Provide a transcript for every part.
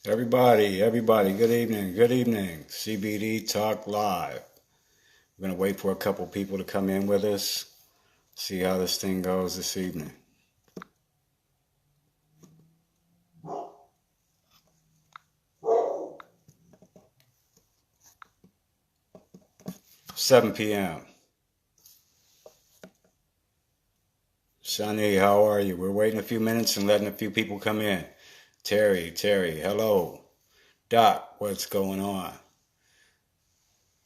Everybody, good evening, CBD Talk Live. We're going to wait for a couple people to come in with us, see how this thing goes this evening. $7 p.m. Shani, how are you? We're waiting a few minutes and letting a few people come in. Terry, hello. Doc, what's going on?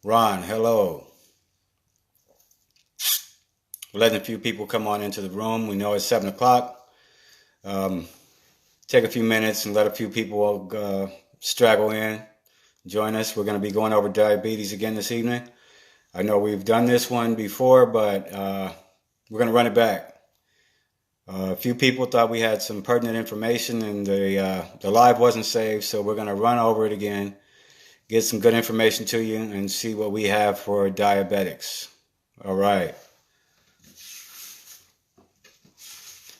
Ron, hello. We're letting a few people come on into the room. We know it's 7 o'clock. Take a few minutes and let a few people straggle in, join us. We're going to be going over diabetes again this evening. I know we've done this one before, but we're going to run it back. A few people thought we had some pertinent information and the live wasn't saved, so we're going to run over it again, get some good information to you, and see what we have for diabetics. All right.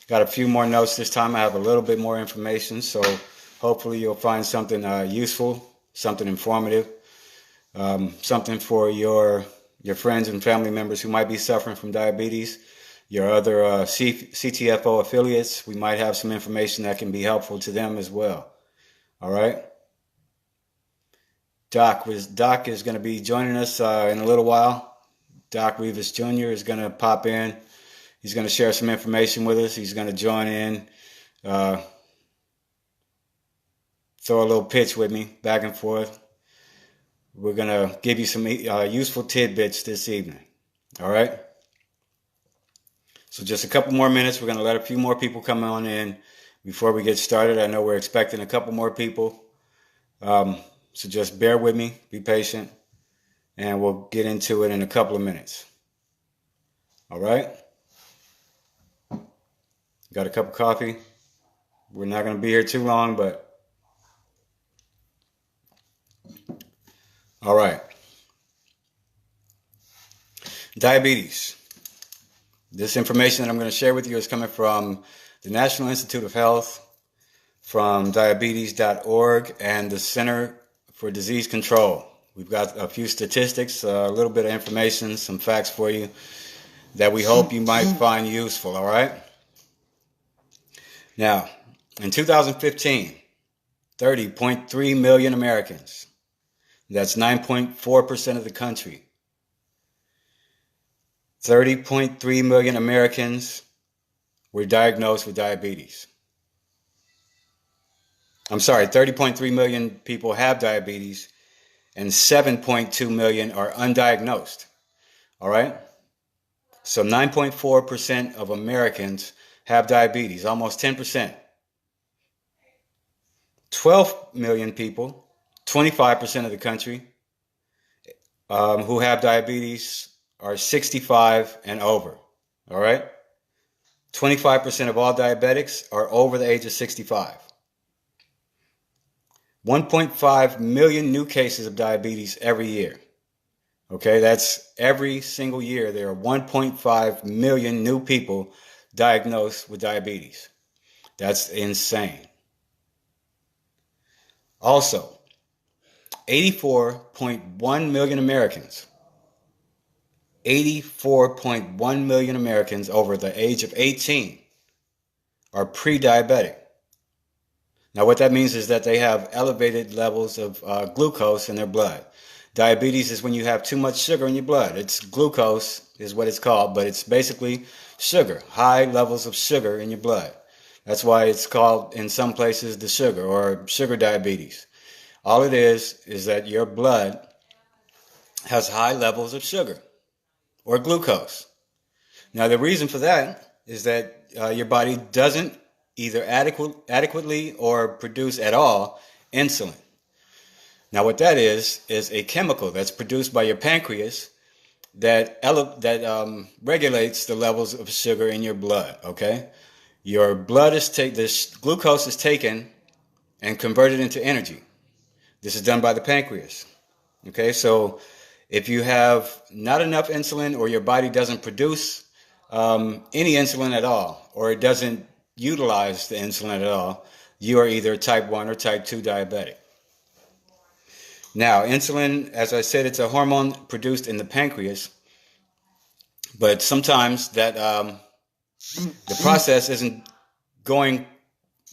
Got a few more notes this time. I have a little bit more information, so hopefully you'll find something useful, something informative, something for your friends and family members who might be suffering from diabetes. Your other CTFO affiliates, we might have some information that can be helpful to them as well. All right. Doc is going to be joining us in a little while. Doc Rivas Jr. is going to pop in. He's going to share some information with us. He's going to join in, throw a little pitch with me back and forth. We're going to give you some useful tidbits this evening. All right. So just a couple more minutes. We're going to let a few more people come on in before we get started. I know we're expecting a couple more people. So just bear with me, be patient, and we'll get into it in a couple of minutes. All right? Got a cup of coffee. We're not going to be here too long, but all right. Diabetes. This information that I'm going to share with you is coming from the National Institute of Health, from diabetes.org, and the Center for Disease Control. We've got a few statistics, a little bit of information, some facts for you that we hope you might find useful, all right? Now, in 2015, 30.3 million Americans, that's 9.4% of the country, 30.3 million Americans were diagnosed with diabetes. I'm sorry, 30.3 million people have diabetes and 7.2 million are undiagnosed. All right? So 9.4% of Americans have diabetes, almost 10%. 12 million people, 25% of the country, who have diabetes are 65 and over, all right? 25% of all diabetics are over the age of 65. 1.5 million new cases of diabetes every year, okay? That's every single year there are 1.5 million new people diagnosed with diabetes. That's insane. Also, 84.1 million Americans 84.1 million Americans over the age of 18 are pre-diabetic. Now, what that means is that they have elevated levels of glucose in their blood. Diabetes is when you have too much sugar in your blood. It's glucose is what it's called, but it's basically sugar, high levels of sugar in your blood. That's why it's called in some places the sugar or sugar diabetes. All it is that your blood has high levels of sugar or glucose. Now, the reason for that is that your body doesn't either adequately or produce at all insulin. Now, what that is a chemical that's produced by your pancreas that regulates the levels of sugar in your blood, okay? Your blood this glucose is taken and converted into energy. This is done by the pancreas, okay? So if you have not enough insulin or your body doesn't produce any insulin at all, or it doesn't utilize the insulin at all, you are either type 1 or type 2 diabetic. Now, insulin, as I said, it's a hormone produced in the pancreas, but sometimes that the process isn't going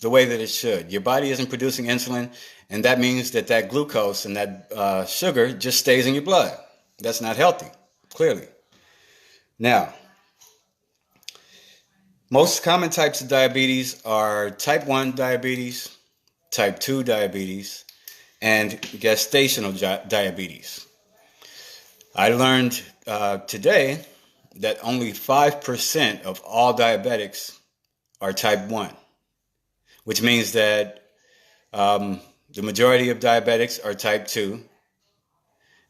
the way that it should. Your body isn't producing insulin, and that means that that glucose and that sugar just stays in your blood. That's not healthy, clearly. Now, most common types of diabetes are type 1 diabetes, type 2 diabetes, and gestational diabetes. I learned today that only 5% of all diabetics are type 1, which means that the majority of diabetics are type 2,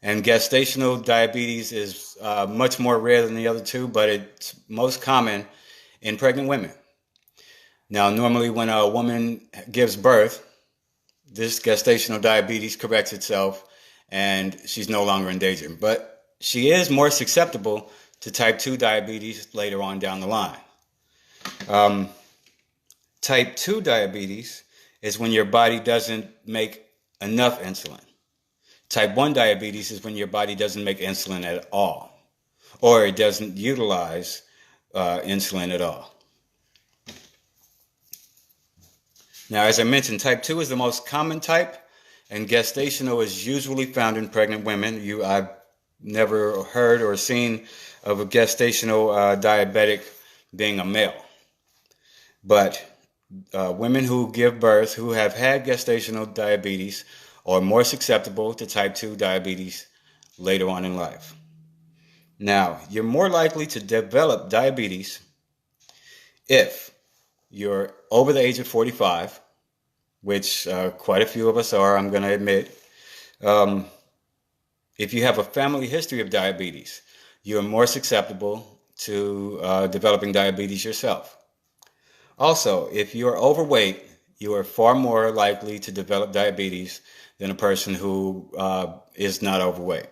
and gestational diabetes is much more rare than the other two, but it's most common in pregnant women. Now, normally when a woman gives birth, this gestational diabetes corrects itself and she's no longer in danger. But she is more susceptible to type 2 diabetes later on down the line. Type 2 diabetes is when your body doesn't make enough insulin. Type 1 diabetes is when your body doesn't make insulin at all, or it doesn't utilize insulin at all. Now, as I mentioned, type 2 is the most common type, and gestational is usually found in pregnant women. I've never heard or seen of a gestational diabetic being a male. But women who give birth, who have had gestational diabetes, are more susceptible to type 2 diabetes later on in life. Now, you're more likely to develop diabetes if you're over the age of 45, which quite a few of us are, I'm going to admit. If you have a family history of diabetes, you're more susceptible to developing diabetes yourself. Also, if you're overweight, you are far more likely to develop diabetes than a person who is not overweight.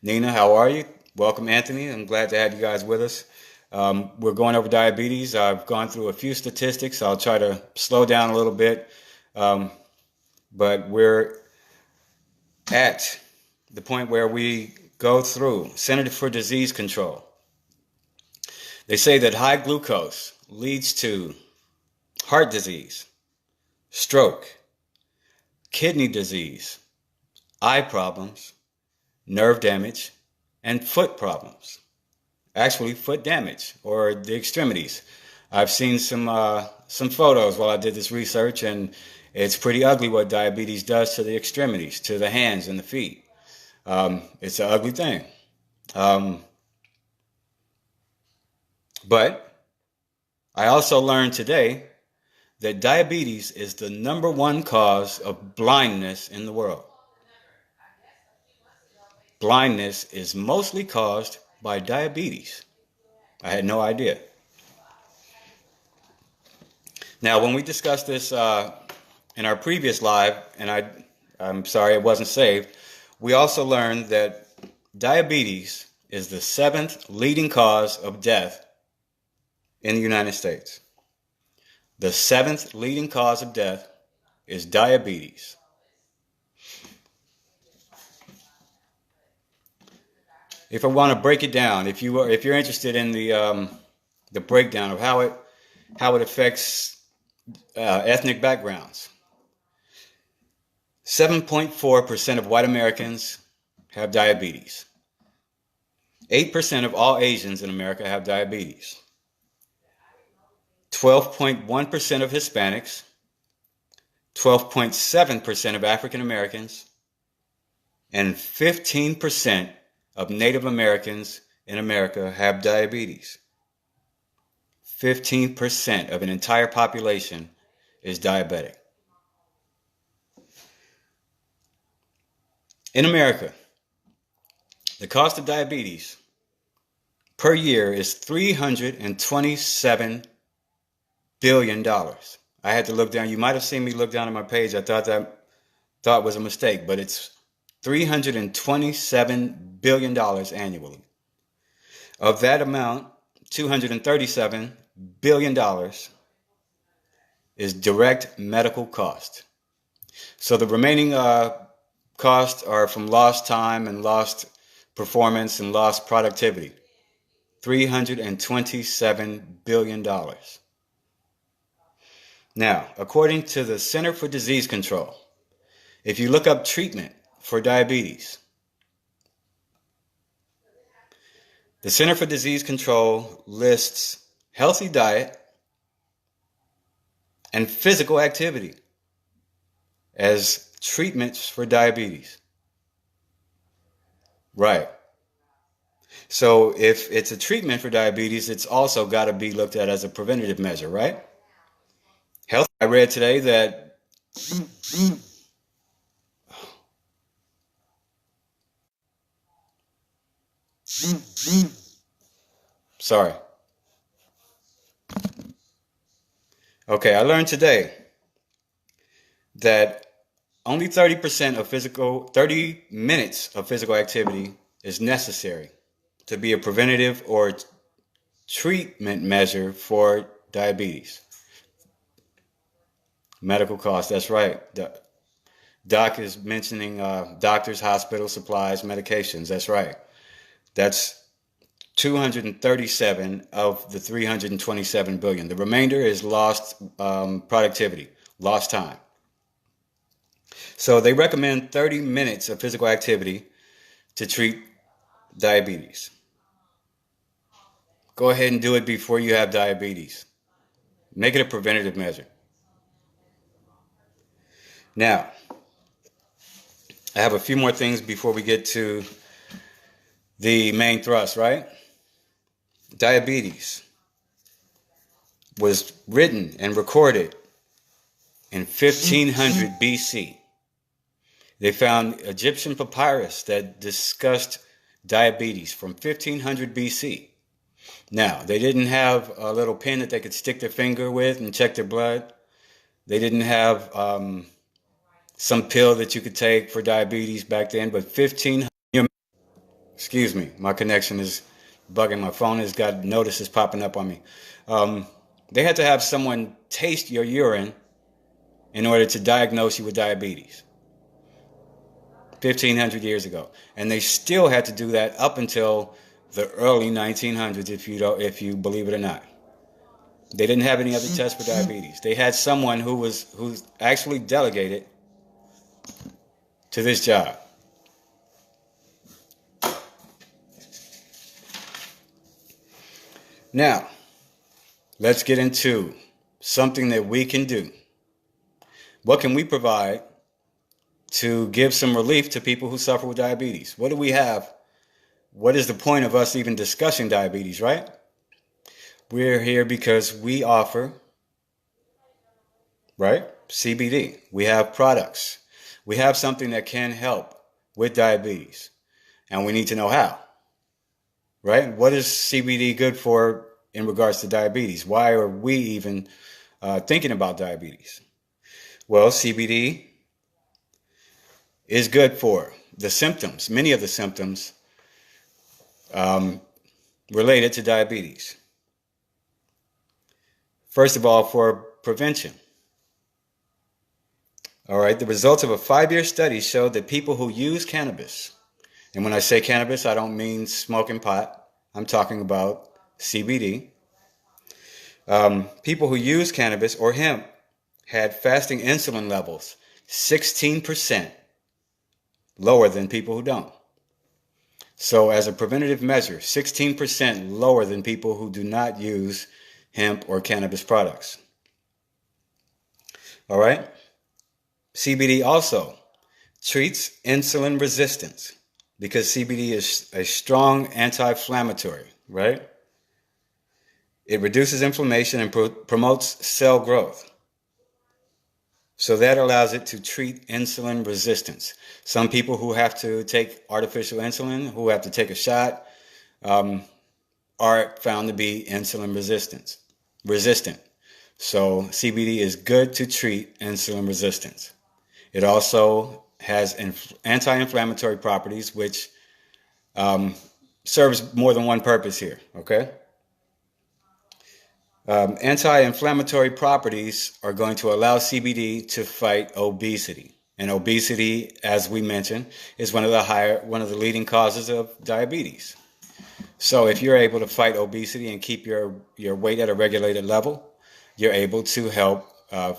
Nina, how are you? Welcome, Anthony. I'm glad to have you guys with us. We're going over diabetes. I've gone through a few statistics. I'll try to slow down a little bit. But we're at the point where we go through Center for Disease Control. They say that high glucose leads to heart disease, stroke, kidney disease, eye problems, nerve damage, and foot problems. Actually, foot damage or the extremities. I've seen some photos while I did this research, and it's pretty ugly what diabetes does to the extremities, to the hands and the feet. It's an ugly thing. But I also learned today that diabetes is the #1 cause of blindness in the world. Blindness is mostly caused by diabetes. I had no idea. Now, when we discussed this in our previous live, and I'm sorry it wasn't saved, we also learned that diabetes is the 7th leading cause of death in the United States. The 7th leading cause of death is diabetes. If I want to break it down, if you're interested in the breakdown of how it affects ethnic backgrounds, 7.4% of white Americans have diabetes. 8% of all Asians in America have diabetes. 12.1% of Hispanics, 12.7% of African Americans, and 15% of Native Americans in America have diabetes. 15% of an entire population is diabetic. In America, the cost of diabetes per year is $327 billion. I had to look down. You might have seen me look down at my page. I thought was a mistake, but it's $327 billion annually. Of that amount, $237 billion is direct medical cost. So the remaining costs are from lost time and lost performance and lost productivity. $327 billion. Now, according to the Center for Disease Control, if you look up treatment for diabetes, the Center for Disease Control lists healthy diet and physical activity as treatments for diabetes. Right. So if it's a treatment for diabetes, it's also got to be looked at as a preventative measure, right? Health. I read today that sorry. Okay, I learned today that only 30 minutes of physical activity is necessary to be a preventative or treatment measure for diabetes. Medical costs, that's right. Doc is mentioning doctors, hospitals, supplies, medications. That's right. That's 237 of the 327 billion. The remainder is lost productivity, lost time. So they recommend 30 minutes of physical activity to treat diabetes. Go ahead and do it before you have diabetes. Make it a preventative measure. Now, I have a few more things before we get to the main thrust, right? Diabetes was written and recorded in 1500 BC. They found Egyptian papyrus that discussed diabetes from 1500 BC. Now, they didn't have a little pin that they could stick their finger with and check their blood. They didn't have some pill that you could take for diabetes back then, but 1500, excuse me, my connection is bugging. My phone has got notices popping up on me. They had to have someone taste your urine in order to diagnose you with diabetes. 1500 years ago. And they still had to do that up until the early 1900s, if you believe it or not. They didn't have any other tests for diabetes. They had someone who actually delegated to this job. Now, let's get into something that we can do. What can we provide to give some relief to people who suffer with diabetes? What do we have? What is the point of us even discussing diabetes, right? We're here because we offer, right, CBD. We have products. We have something that can help with diabetes, and we need to know how, right? What is CBD good for in regards to diabetes? Why are we even thinking about diabetes? Well, CBD is good for the symptoms, many of the symptoms related to diabetes. First of all, for prevention. All right, the results of a 5-year study showed that people who use cannabis, and when I say cannabis, I don't mean smoking pot. I'm talking about CBD. People who use cannabis or hemp had fasting insulin levels 16% lower than people who don't. So as a preventative measure, 16% lower than people who do not use hemp or cannabis products. All right? CBD also treats insulin resistance because CBD is a strong anti-inflammatory, right? It reduces inflammation and promotes cell growth. So that allows it to treat insulin resistance. Some people who have to take artificial insulin, who have to take a shot, are found to be insulin resistant. So CBD is good to treat insulin resistance. It also has anti-inflammatory properties, which serves more than one purpose here, okay? Anti-inflammatory properties are going to allow CBD to fight obesity. And obesity, as we mentioned, is one of the leading causes of diabetes. So if you're able to fight obesity and keep your weight at a regulated level, you're able to help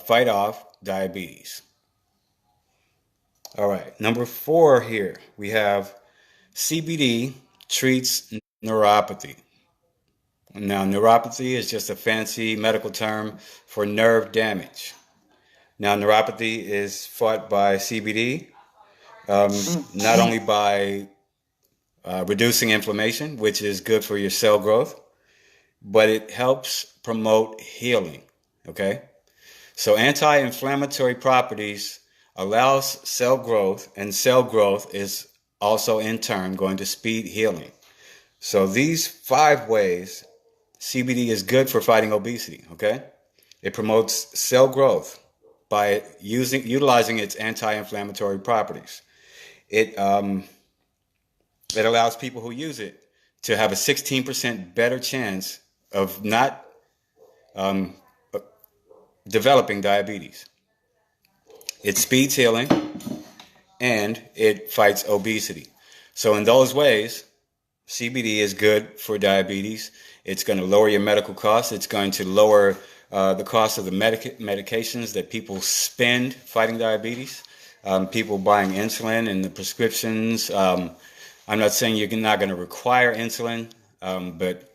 fight off diabetes. All right, number 4 here, we have CBD treats neuropathy. Now, neuropathy is just a fancy medical term for nerve damage. Now, neuropathy is fought by CBD, not only by reducing inflammation, which is good for your cell growth, but it helps promote healing. Okay? So, anti inflammatory properties allows cell growth, and cell growth is also in turn going to speed healing. So, these 5 ways CBD is good for fighting obesity, okay? It promotes cell growth by utilizing its anti-inflammatory properties. It allows people who use it to have a 16% better chance of not developing diabetes. It speeds healing and it fights obesity. So in those ways, CBD is good for diabetes. It's going to lower your medical costs. It's going to lower the cost of the medications that people spend fighting diabetes. People buying insulin and the prescriptions. I'm not saying you're not going to require insulin, but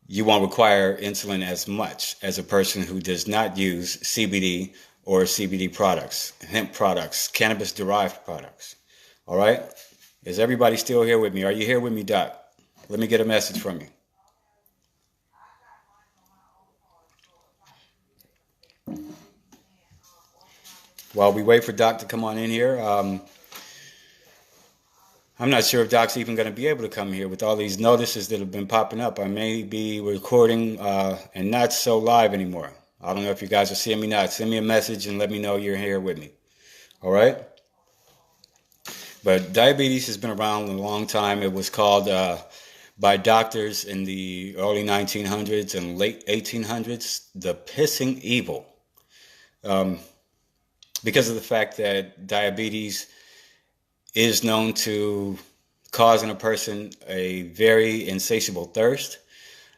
you won't require insulin as much as a person who does not use CBD or CBD products, hemp products, cannabis-derived products. All right? Is everybody still here with me? Are you here with me, Doc? Let me get a message from you. While we wait for Doc to come on in here, I'm not sure if Doc's even going to be able to come here with all these notices that have been popping up. I may be recording and not so live anymore. I don't know if you guys are seeing me now. Send me a message and let me know you're here with me. All right? But diabetes has been around a long time. It was called by doctors in the early 1900s and late 1800s the pissing evil. Because of the fact that diabetes is known to cause in a person a very insatiable thirst,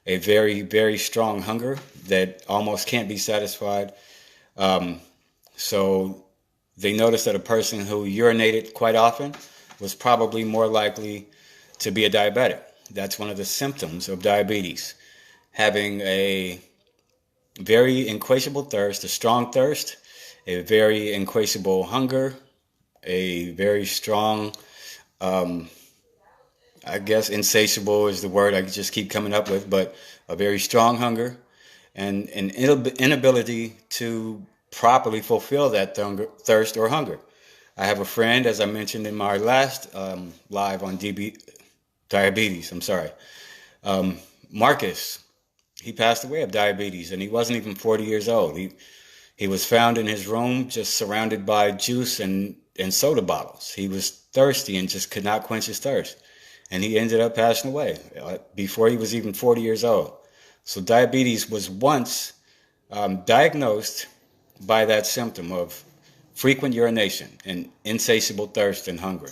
a very, very strong hunger that almost can't be satisfied. So they noticed that a person who urinated quite often was probably more likely to be a diabetic. That's one of the symptoms of diabetes. Having a very insatiable thirst, a strong thirst, a very insatiable hunger, a very strong, I guess insatiable is the word I just keep coming up with, but a very strong hunger and an inability to properly fulfill that thirst or hunger. I have a friend, as I mentioned in my last live on diabetes, Marcus. He passed away of diabetes, and he wasn't even 40 years old. He was found in his room just surrounded by juice and soda bottles. He was thirsty and just could not quench his thirst. And he ended up passing away before he was even 40 years old. So diabetes was once diagnosed by that symptom of frequent urination and insatiable thirst and hunger.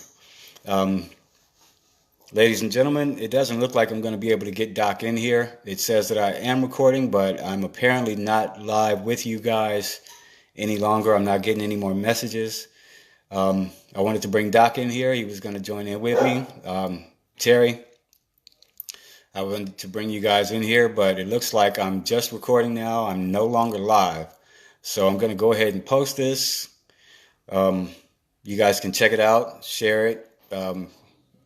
Ladies and gentlemen, it doesn't look like I'm going to be able to get Doc in here. It says that I am recording, but I'm apparently not live with you guys any longer. I'm not getting any more messages. I wanted to bring Doc in here. He was going to join in with me. Terry, I wanted to bring you guys in here, but it looks like I'm just recording now. I'm no longer live. So I'm going to go ahead and post this. You guys can check it out, share it.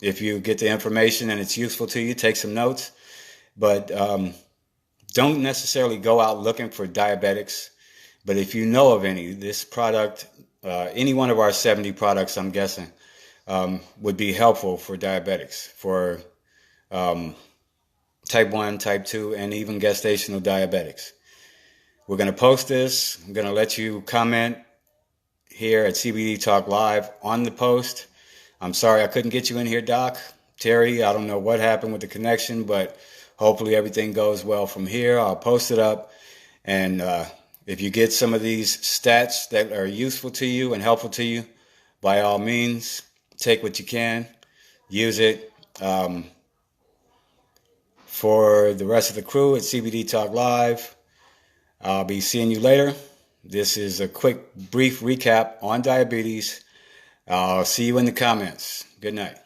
If you get the information and it's useful to you, take some notes. But don't necessarily go out looking for diabetics. But if you know of any, this product, any one of our 70 products, I'm guessing, would be helpful for diabetics, for type 1, type 2, and even gestational diabetics. We're going to post this. I'm going to let you comment here at CBD Talk Live on the post. I'm sorry I couldn't get you in here, Doc. Terry, I don't know what happened with the connection, but Hopefully everything goes well from here. I'll post it up. And if you get some of these stats that are useful to you and helpful to you, by all means, take what you can, use it. For the rest of the crew at CBD Talk Live, I'll be seeing you later. This is a quick, brief recap on diabetes. I'll see you in the comments. Good night.